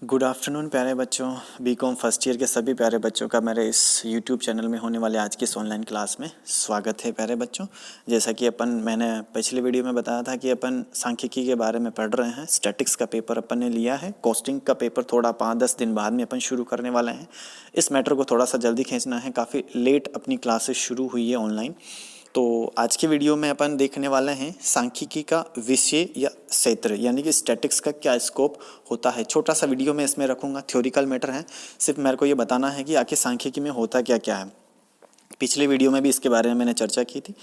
Good afternoon प्यारे बच्चों। BCom first year के सभी प्यारे बच्चों का मेरे इस यूट्यूब चैनल में होने वाले आज की इस ऑनलाइन क्लास में स्वागत है। प्यारे बच्चों, जैसा कि मैंने पिछले वीडियो में बताया था कि अपन सांख्यिकी के बारे में पढ़ रहे हैं। स्टैटिक्स का पेपर अपन ने लिया है, कॉस्टिंग का पेपर थोड़ा 5-10 दिन बाद में अपन शुरू करने वाले हैं। इस मैटर को थोड़ा सा जल्दी खींचना है, काफ़ी लेट अपनी क्लासेस शुरू हुई है ऑनलाइन। तो आज के वीडियो में अपन देखने वाले हैं सांख्यिकी का विषय या क्षेत्र, यानी कि स्टैटिक्स का क्या स्कोप होता है। छोटा सा वीडियो में इसमें रखूँगा, थ्योरिकल मैटर है, सिर्फ मेरे को ये बताना है कि आखिर सांख्यिकी में होता क्या क्या है। पिछले वीडियो में भी इसके बारे में मैंने चर्चा की थी,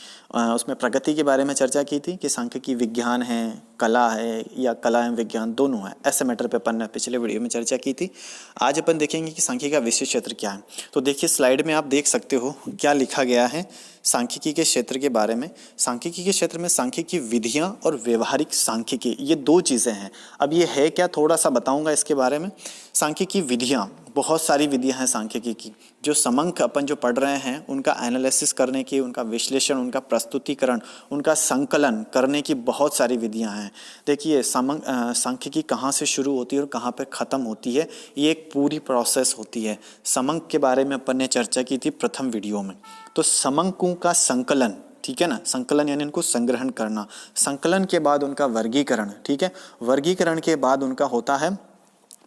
उसमें प्रगति के बारे में चर्चा की थी कि सांख्यिकी विज्ञान है, कला है, या कला एवं विज्ञान दोनों है, ऐसे मैटर पे अपन ने पिछले वीडियो में चर्चा की थी। आज अपन देखेंगे कि सांख्यिकी का विषय क्षेत्र क्या है। तो देखिए स्लाइड में आप देख सकते हो क्या लिखा गया है सांख्यिकी के क्षेत्र के बारे में। सांख्यिकी के क्षेत्र में सांख्यिकी विधियाँ और व्यवहारिक सांख्यिकी, ये दो चीज़ें हैं। अब ये है क्या, थोड़ा सा बताऊँगा इसके बारे में। सांख्यिकी विधियाँ, बहुत सारी विधियाँ हैं सांख्यिकी की। जो समंक अपन जो पढ़ रहे हैं उनका एनालिसिस करने की, उनका विश्लेषण, उनका प्रस्तुतिकरण, उनका संकलन करने की बहुत सारी विधियाँ हैं। देखिए सांख्यिकी कहाँ से शुरू होती है और कहाँ पे ख़त्म होती है, ये एक पूरी प्रोसेस होती है। समंक के बारे में अपन ने चर्चा की थी प्रथम वीडियो में। तो समंकों का संकलन, ठीक है ना, संकलन यानी इनको संग्रहण करना, संकलन के बाद उनका वर्गीकरण, ठीक है, वर्गीकरण के बाद उनका होता है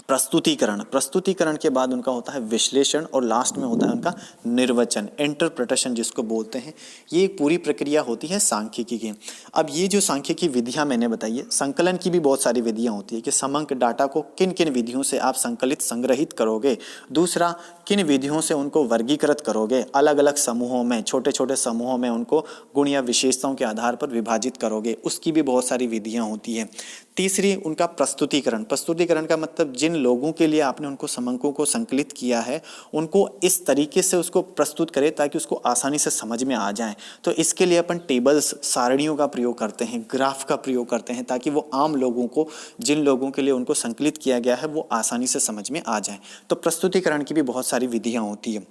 प्रस्तुतिकरण, प्रस्तुतिकरण के बाद उनका होता है विश्लेषण, और लास्ट में होता है उनका निर्वचन, इंटरप्रिटेशन जिसको बोलते हैं। ये एक पूरी प्रक्रिया होती है सांख्यिकी की। अब ये जो सांख्यिकी विधियां मैंने बताई है, संकलन की भी बहुत सारी विधियां होती है कि समंक डाटा को किन किन विधियों से आप संकलित संग्रहित करोगे, दूसरा किन विधियों से उनको वर्गीकृत करोगे, अलग अलग समूहों में, छोटे छोटे समूहों में उनको गुण या विशेषताओं के आधार पर विभाजित करोगे, उसकी भी बहुत सारी विधियां होती है। तीसरी उनका प्रस्तुतिकरण, प्रस्तुतिकरण का मतलब जिन लोगों के लिए आपने उनको समंकों को संकलित किया है उनको इस तरीके से उसको प्रस्तुत करें ताकि उसको आसानी से समझ में आ जाए। तो इसके लिए अपन टेबल्स, सारणियों का प्रयोग करते हैं, ग्राफ का प्रयोग करते हैं, ताकि वो आम लोगों को, जिन लोगों के लिए उनको संकलित किया गया है, वो आसानी से समझ में आ जाए। तो प्रस्तुतिकरण की भी बहुत सारी विधियाँ होती है।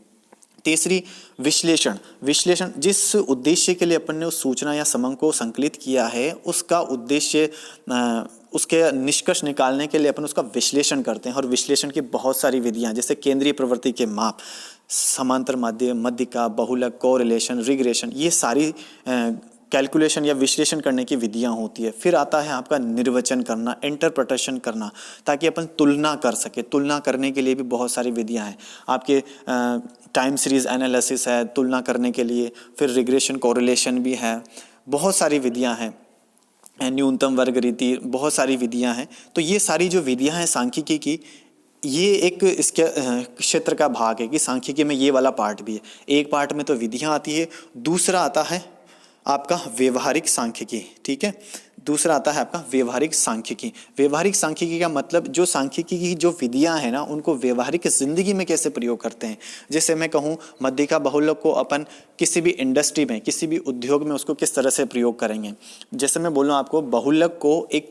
तीसरी विश्लेषण, विश्लेषण जिस उद्देश्य के लिए अपन ने उस सूचना या समंक को संकलित किया है उसका उद्देश्य, उसके निष्कर्ष निकालने के लिए अपन उसका विश्लेषण करते हैं। और विश्लेषण की बहुत सारी विधियां, जैसे केंद्रीय प्रवृत्ति के माप, समांतर माध्य, मध्यिका, बहुलक, कोरिलेशन, रिग्रेशन, ये सारी कैलकुलेशन या विश्लेषण करने की विधियां होती है। फिर आता है आपका निर्वचन करना, इंटरप्रिटेशन करना, ताकि अपन तुलना कर सके। तुलना करने के लिए भी बहुत सारी विधियां हैं। आपके टाइम सीरीज एनालिसिस है तुलना करने के लिए, फिर रिग्रेशन, कोरिलेशन भी है, बहुत सारी विधियां हैं, न्यूनतम वर्ग रीति, बहुत सारी विधियां हैं। तो ये सारी जो विधियां हैं सांख्यिकी की, ये एक इसके क्षेत्र का भाग है कि सांख्यिकी में ये वाला पार्ट भी है। एक पार्ट में तो विधियां आती है, दूसरा आता है आपका व्यवहारिक सांख्यिकी, ठीक है, दूसरा आता है आपका व्यवहारिक सांख्यिकी। व्यवहारिक सांख्यिकी का मतलब जो सांख्यिकी की जो विधियां हैं ना, उनको व्यवहारिक जिंदगी में कैसे प्रयोग करते हैं। जैसे मैं कहूँ मध्यिका बहुलक को अपन किसी भी इंडस्ट्री में, किसी भी उद्योग में उसको किस तरह से प्रयोग करेंगे। जैसे मैं बोलूँ आपको, बहुलक को एक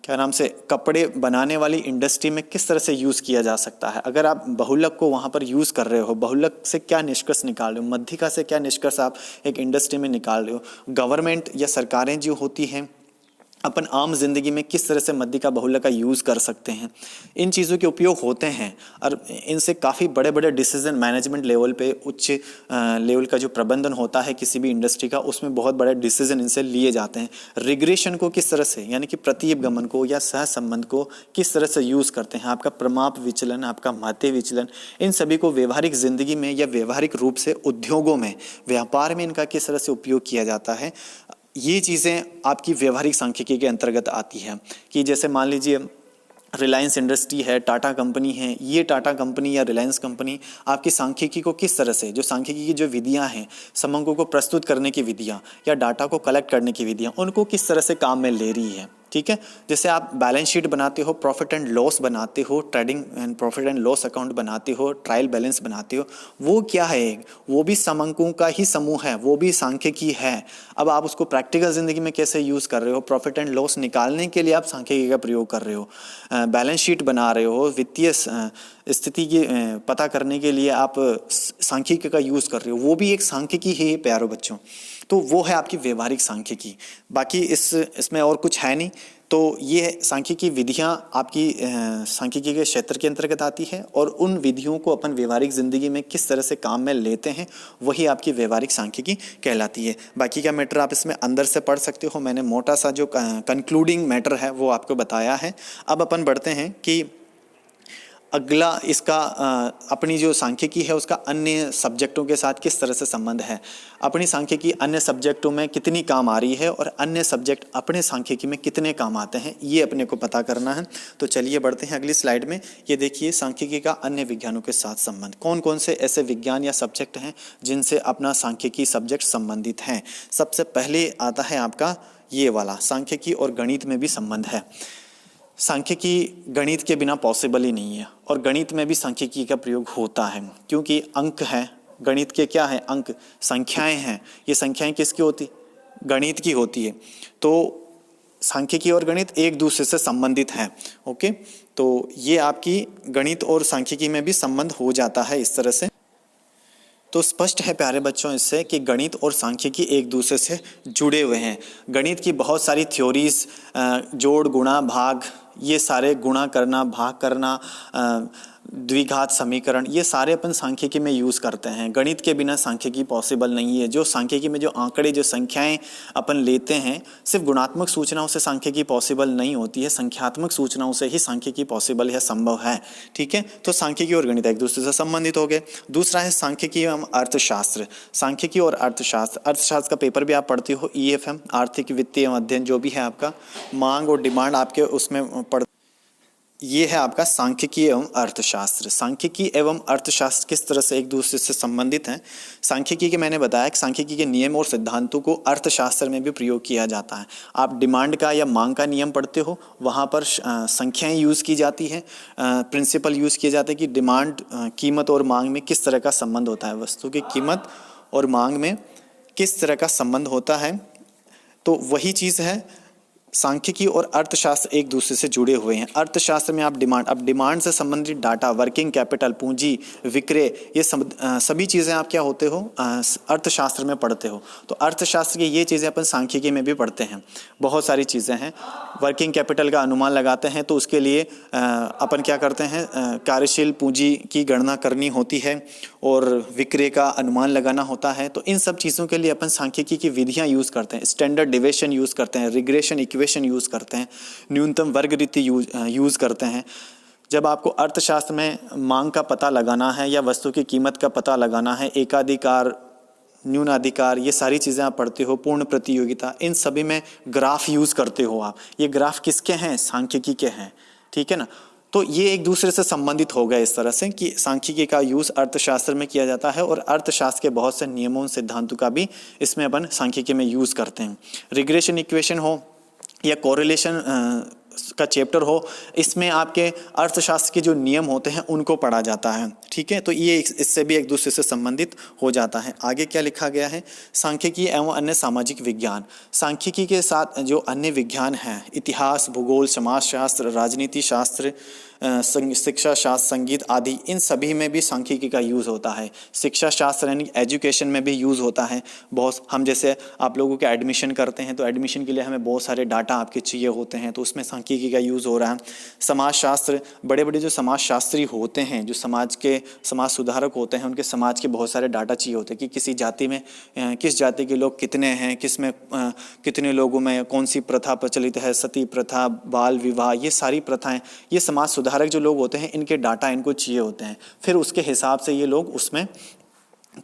क्या नाम से कपड़े बनाने वाली इंडस्ट्री में किस तरह से यूज़ किया जा सकता है। अगर आप बहुलक को वहाँ पर यूज़ कर रहे हो, बहुलक से क्या निष्कर्ष निकाल रहे हो, मध्यिका से क्या निष्कर्ष आप एक इंडस्ट्री में निकाल रहे हो, गवर्नमेंट या सरकारें जो होती हैं अपन आम जिंदगी में किस तरह से मध्यिका बहुलक का यूज़ कर सकते हैं, इन चीज़ों के उपयोग होते हैं। और इनसे काफ़ी बड़े बड़े डिसीजन मैनेजमेंट लेवल पे, उच्च लेवल का जो प्रबंधन होता है किसी भी इंडस्ट्री का, उसमें बहुत बड़े डिसीजन इनसे लिए जाते हैं। रिग्रेशन को किस तरह से, यानी कि प्रतिगमन को या सह संबंध को किस तरह से यूज़ करते हैं, आपका प्रमाप विचलन, आपका माध्य विचलन, इन सभी को व्यवहारिक जिंदगी में या व्यवहारिक रूप से उद्योगों में, व्यापार में इनका किस तरह से उपयोग किया जाता है, ये चीज़ें आपकी व्यवहारिक सांख्यिकी के अंतर्गत आती है। कि जैसे मान लीजिए रिलायंस इंडस्ट्री है, टाटा कंपनी है, ये टाटा कंपनी या रिलायंस कंपनी आपकी सांख्यिकी को किस तरह से, जो सांख्यिकी की जो विधियां हैं, समंकों को प्रस्तुत करने की विधियां या डाटा को कलेक्ट करने की विधियां, उनको किस तरह से काम में ले रही है, ठीक है। जैसे आप बैलेंस शीट बनाते हो, प्रॉफिट एंड लॉस बनाते हो, trading and profit and loss account बनाते हो, ट्रायल बैलेंस बनाते हो, वो क्या है, वो भी समंकों का ही समूह है, वो भी सांख्यिकी है। अब आप उसको प्रैक्टिकल जिंदगी में कैसे यूज़ कर रहे हो, प्रॉफिट एंड लॉस निकालने के लिए आप सांख्यिकी का प्रयोग कर रहे हो, बैलेंस शीट बना रहे हो, वित्तीय स्थिति की पता करने के लिए आप सांख्यिकी का यूज़ कर रहे हो, वो भी एक सांख्यिकी है प्यारो बच्चों। तो वो है आपकी व्यवहारिक सांख्यिकी। बाकी इसमें और कुछ है नहीं। तो ये सांख्यिकी विधियाँ आपकी सांख्यिकी के क्षेत्र के अंतर्गत आती है और उन विधियों को अपन व्यवहारिक ज़िंदगी में किस तरह से काम में लेते हैं वही आपकी व्यवहारिक सांख्यिकी कहलाती है। बाकी का मैटर आप इसमें अंदर से पढ़ सकते हो। मैंने मोटा सा जो कंक्लूडिंग मैटर है वो आपको बताया है। अब अपन बढ़ते हैं कि अगला इसका अपनी जो सांख्यिकी है उसका अन्य सब्जेक्टों के साथ किस तरह से संबंध है, अपनी सांख्यिकी अन्य सब्जेक्टों में कितनी काम आ रही है और अन्य सब्जेक्ट अपने सांख्यिकी में कितने काम आते हैं, ये अपने को पता करना है। तो चलिए बढ़ते हैं अगली स्लाइड में। ये देखिए सांख्यिकी का अन्य विज्ञानों के साथ संबंध, कौन कौन से ऐसे विज्ञान या सब्जेक्ट हैं जिनसे अपना सांख्यिकी सब्जेक्ट संबंधित हैं। सबसे पहले आता है आपका ये वाला, सांख्यिकी और गणित में भी संबंध है। सांख्यिकी गणित के बिना पॉसिबल ही नहीं है और गणित में भी सांख्यिकी का प्रयोग होता है क्योंकि अंक है, गणित के क्या है, अंक, संख्याएं हैं। ये संख्याएं किसकी होती, गणित की होती है। तो सांख्यिकी और गणित एक दूसरे से संबंधित हैं। ओके, तो ये आपकी गणित और सांख्यिकी में भी संबंध हो जाता है इस तरह से। तो स्पष्ट है प्यारे बच्चों इससे कि गणित और सांख्यिकी एक दूसरे से जुड़े हुए हैं। गणित की बहुत सारी थ्योरीज, जोड़, गुणा, भाग, ये सारे, गुणा करना, भाग करना, द्विघात समीकरण, ये सारे अपन सांख्यिकी में यूज़ करते हैं। गणित के बिना सांख्यिकी पॉसिबल नहीं है। जो सांख्यिकी में जो आंकड़े, जो संख्याएं अपन लेते हैं, सिर्फ गुणात्मक सूचनाओं से सांख्यिकी पॉसिबल नहीं होती है, संख्यात्मक सूचनाओं से ही सांख्यिकी पॉसिबल है, संभव है। ठीक है, तो सांख्यिकी और गणित एक दूसरे से संबंधित हो गए। दूसरा है सांख्यिकी एवं अर्थशास्त्र। सांख्यिकी और अर्थशास्त्र, अर्थशास्त्र का पेपर भी आप पढ़ते हो, EFM, आर्थिक वित्तीय अध्ययन, जो भी है आपका मांग और डिमांड आपके उसमें पढ़, ये है आपका सांख्यिकी एवं अर्थशास्त्र। सांख्यिकी एवं अर्थशास्त्र किस तरह से एक दूसरे से संबंधित हैं। सांख्यिकी के मैंने बताया कि सांख्यिकी के नियम और सिद्धांतों को अर्थशास्त्र में भी प्रयोग किया जाता है। आप डिमांड का या मांग का नियम पढ़ते हो, वहाँ पर संख्याएं यूज़ की जाती है, प्रिंसिपल यूज़ किए जाते हैं कि डिमांड, कीमत और मांग में किस तरह का संबंध होता है, वस्तु की कीमत और मांग में किस तरह का संबंध होता है। तो वही चीज़ है, सांख्यिकी और अर्थशास्त्र एक दूसरे से जुड़े हुए हैं। अर्थशास्त्र में आप डिमांड, अब डिमांड से संबंधित डाटा, वर्किंग कैपिटल, पूंजी, विक्रय, ये सभी चीज़ें आप क्या होते हो, अर्थशास्त्र में पढ़ते हो। तो अर्थशास्त्र की ये चीज़ें अपन सांख्यिकी में भी पढ़ते हैं। बहुत सारी चीज़ें हैं। वर्किंग कैपिटल का अनुमान लगाते हैं तो उसके लिए अपन क्या करते हैं, कार्यशील पूंजी की गणना करनी होती है और विक्रय का अनुमान लगाना होता है। तो इन सब चीज़ों के लिए अपन सांख्यिकी की विधियाँ यूज़ करते हैं। स्टैंडर्ड डिविएशन यूज़ करते हैं, रिग्रेशन इक्वेशन यूज़ करते हैं, न्यूनतम वर्ग रीति यूज़ करते हैं। जब आपको अर्थशास्त्र में मांग का पता लगाना है या वस्तु की कीमत का पता लगाना है, एकाधिकार, न्यूनाधिकार, ये सारी चीज़ें आप पढ़ते हो, पूर्ण प्रतियोगिता, इन सभी में ग्राफ यूज़ करते हो आप। ये ग्राफ किसके हैं, सांख्यिकी के हैं। ठीक है ना, तो ये एक दूसरे से संबंधित हो गए इस तरह से कि सांख्यिकी का यूज़ अर्थशास्त्र में किया जाता है और अर्थशास्त्र के बहुत से नियमों, सिद्धांतों का भी इसमें अपन सांख्यिकी में यूज़ करते हैं। रिग्रेशन इक्वेशन हो या कोरिलेशन का चैप्टर हो, इसमें आपके अर्थशास्त्र के जो नियम होते हैं उनको पढ़ा जाता है। ठीक है, तो ये इससे भी एक दूसरे से संबंधित हो जाता है। आगे क्या लिखा गया है, सांख्यिकी एवं अन्य सामाजिक विज्ञान। सांख्यिकी के साथ जो अन्य विज्ञान हैं, इतिहास, भूगोल, समाजशास्त्र, राजनीति शास्त्र, शिक्षा शास्त्र, संगीत आदि, इन सभी में भी सांख्यिकी का यूज़ होता है। शिक्षा शास्त्र यानी एजुकेशन में भी यूज़ होता है। बहुत, हम जैसे आप लोगों के एडमिशन करते हैं तो एडमिशन के लिए हमें बहुत सारे डाटा आपके चाहिए होते हैं, तो उसमें सांख्यिकी का यूज़ हो रहा है। समाजशास्त्र, बड़े बड़े जो समाजशास्त्री होते हैं, जो समाज सुधारक होते हैं, उनके समाज के बहुत सारे डाटा चाहिए होते हैं कि किसी जाति में किस जाति के लोग कितने हैं, किस में कितने लोगों में कौन सी प्रथा प्रचलित है, सती प्रथा, बाल विवाह, ये सारी प्रथाएं, ये समाज सुधारक जो लोग होते हैं इनके डाटा इनको चाहिए होते हैं। फिर उसके हिसाब से ये लोग उसमें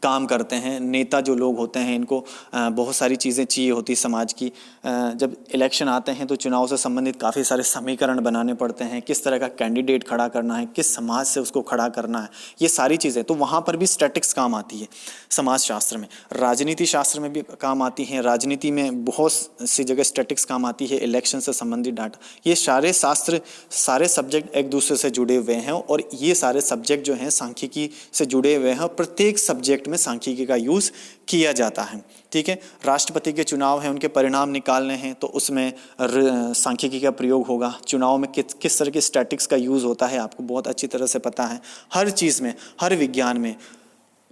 काम करते हैं। नेता जो लोग होते हैं इनको बहुत सारी चीज़ें चाहिए होती समाज की। जब इलेक्शन आते हैं तो चुनाव से संबंधित काफ़ी सारे समीकरण बनाने पड़ते हैं, किस तरह का कैंडिडेट खड़ा करना है, किस समाज से उसको खड़ा करना है, ये सारी चीज़ें। तो वहाँ पर भी स्टैटिक्स काम आती है समाजशास्त्र में। राजनीति शास्त्र में भी काम आती हैं, राजनीति में बहुत सी जगह स्टैटिक्स काम आती है, इलेक्शन से संबंधित डाटा। ये सारे शास्त्र, सारे सब्जेक्ट एक दूसरे से जुड़े हुए हैं और ये सारे सब्जेक्ट जो हैं सांख्यिकी से जुड़े हुए हैं। प्रत्येक सब्जेक्ट में सांख्यिकी का यूज़ किया जाता है। ठीक है, राष्ट्रपति के चुनाव हैं, उनके परिणाम निकालने हैं तो उसमें सांख्यिकी का प्रयोग होगा। चुनाव में किस तरह के स्टैटिक्स का यूज़ होता है आपको बहुत अच्छी तरह से पता है। हर चीज़ में, हर विज्ञान में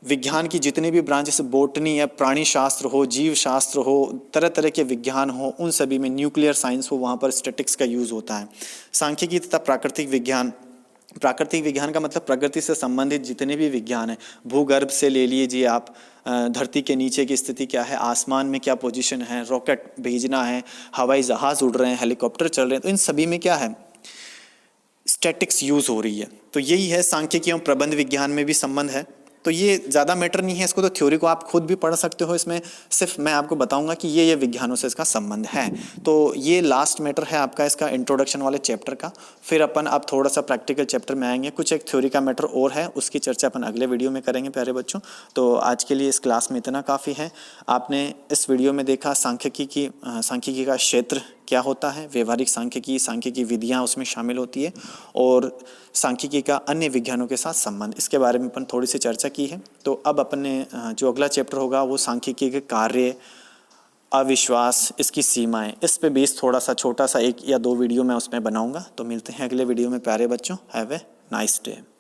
विज्ञान की जितनी भी ब्रांच, जैसे बोटनी है, प्राणी शास्त्र हो, जीव शास्त्र हो, तरह तरह के विज्ञान हो, उन सभी में, न्यूक्लियर साइंस हो, वहाँ पर स्टैटिक्स का यूज़ होता है। सांख्यिकी तथा प्राकृतिक विज्ञान, प्राकृतिक विज्ञान का मतलब प्रकृति से संबंधित जितने भी विज्ञान हैं, भूगर्भ से ले लीजिए आप, धरती के नीचे की स्थिति क्या है, आसमान में क्या पोजीशन है, रॉकेट भेजना है, हवाई जहाज़ उड़ रहे हैं, हेलीकॉप्टर चल रहे हैं, तो इन सभी में क्या है, स्टैटिक्स यूज़ हो रही है। तो यही है सांख्यिकी एवं प्रबंध विज्ञान में भी संबंध है। तो ये ज़्यादा मैटर नहीं है, इसको तो थ्योरी को आप खुद भी पढ़ सकते हो, इसमें सिर्फ मैं आपको बताऊंगा कि ये विज्ञानों से इसका संबंध है। तो ये लास्ट मैटर है आपका इसका इंट्रोडक्शन वाले चैप्टर का। फिर अपन अब थोड़ा सा प्रैक्टिकल चैप्टर में आएंगे, कुछ एक थ्योरी का मैटर और है, उसकी चर्चा अपन अगले वीडियो में करेंगे प्यारे बच्चों। तो आज के लिए इस क्लास में इतना काफ़ी है। आपने इस वीडियो में देखा सांख्यिकी का क्षेत्र क्या होता है, व्यवहारिक सांख्यिकी विधियाँ उसमें शामिल होती है, और सांख्यिकी का अन्य विज्ञानों के साथ संबंध, इसके बारे में अपन थोड़ी सी चर्चा की है। तो अब अपन ने जो अगला चैप्टर होगा वो सांख्यिकी के कार्य, अविश्वास, इसकी सीमाएं, इस पे बेस थोड़ा सा छोटा सा 1 या 2 वीडियो मैं उसमें बनाऊंगा। तो मिलते हैं अगले वीडियो में प्यारे बच्चों। Have a nice day.